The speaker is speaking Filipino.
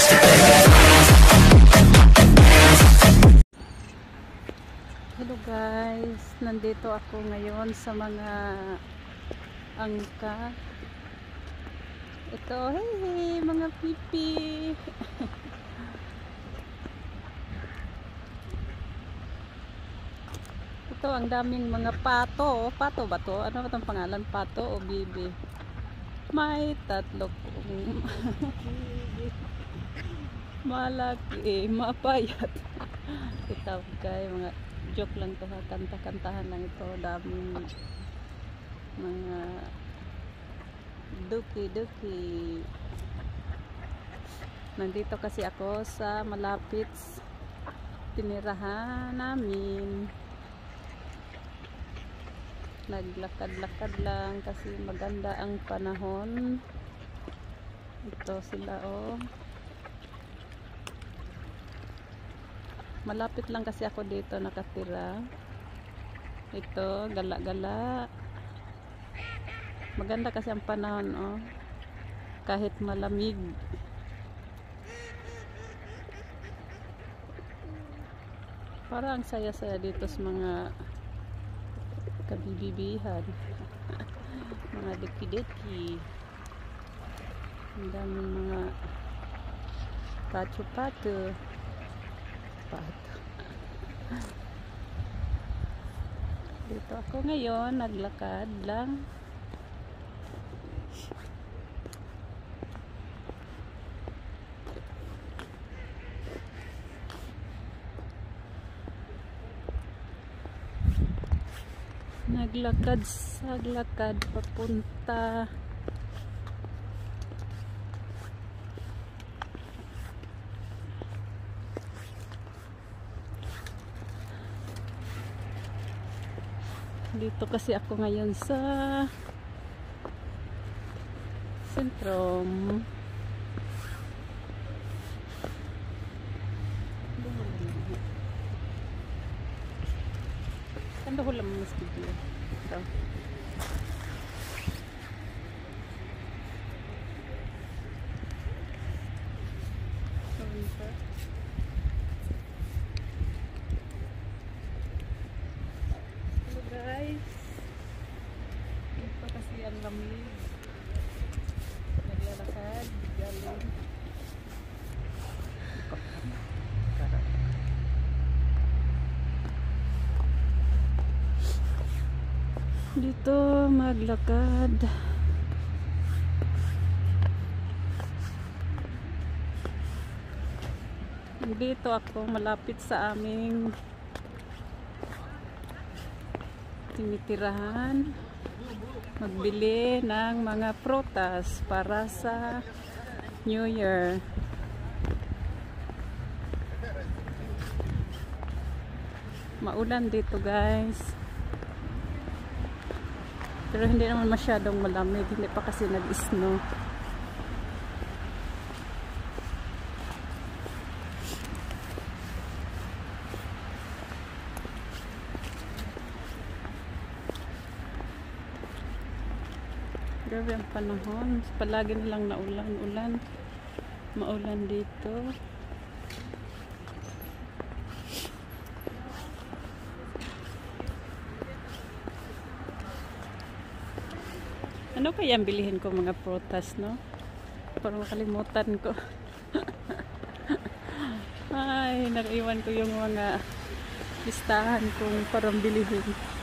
Hello guys, nandito ako ngayon sa mga angka. Ito, hey, mga pipi. Ito, ang daming mga pato. Pato ba to? Ano ba itong pangalan? Pato o bibi? May tatlo kong malaki, mapayat. Ito guys, mga joke lang to ha, kanta-kantahan lang ito. Daming mga duki-duki. Nandito kasi ako sa malapit tinirahan namin. Naglakad-lakad lang kasi maganda ang panahon. Ito sila oh. Malapit lang kasi ako dito nakatira. Ito, gala-gala. Maganda kasi ang panahon, oh. Kahit malamig. Parang saya-saya dito sa mga kabibibihan. Mga deki-deki. Ang daming mga pato-pato. Dito ako ngayon, naglakad lang. Naglakad papunta dito kasi ako ngayon sa sentrum. Kanda ko lang mas video ito. Guys, ito kasi ang lamig. Naglalakad galing dito maglakad. Dito ako malapit sa aming tinitirahan, magbili ng mga prutas para sa New Year. Maulan dito guys, pero hindi naman masyadong malamig, hindi pa kasi nag-snow. Grabe ang panahon. Palagi nilang naulan-ulan. Maulan dito. Ano kaya ang bilihin ko mga prutas, no? Parang makalimutan ko. Ay, naiwan ko yung mga listahan kong parang bilihin.